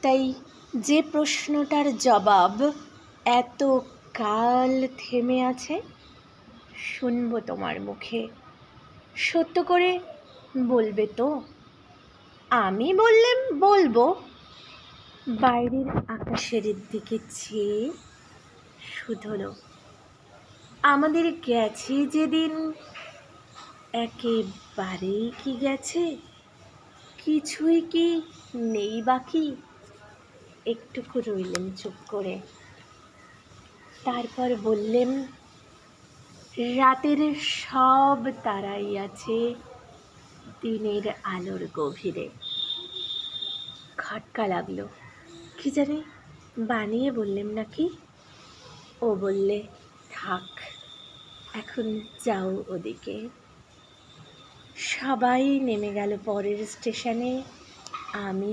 তাই যে প্রশ্নটার জবাব এত কাল থেমে আছে, শুনবো তোমার মুখে, সত্য করে বলবে তো? আমি বললেম বলবো, বাইরের আকাশের দিকে চেয়ে শুধোলো, আমাদের গেছে যেদিন একেবারেই কি গেছে, কিছুই কি নেই বাকি? একটুকু রইলেন চুপ করে, তারপর বললেন, রাতের সব তারাই আছে দিনের আলোর গভীরে। খটকা লাগলো, কি জানি বানিয়ে বললেন নাকি? ও বললে, থাক, এখন যাও ওদিকে। সবাই নেমে গেল পরের স্টেশনে, আমি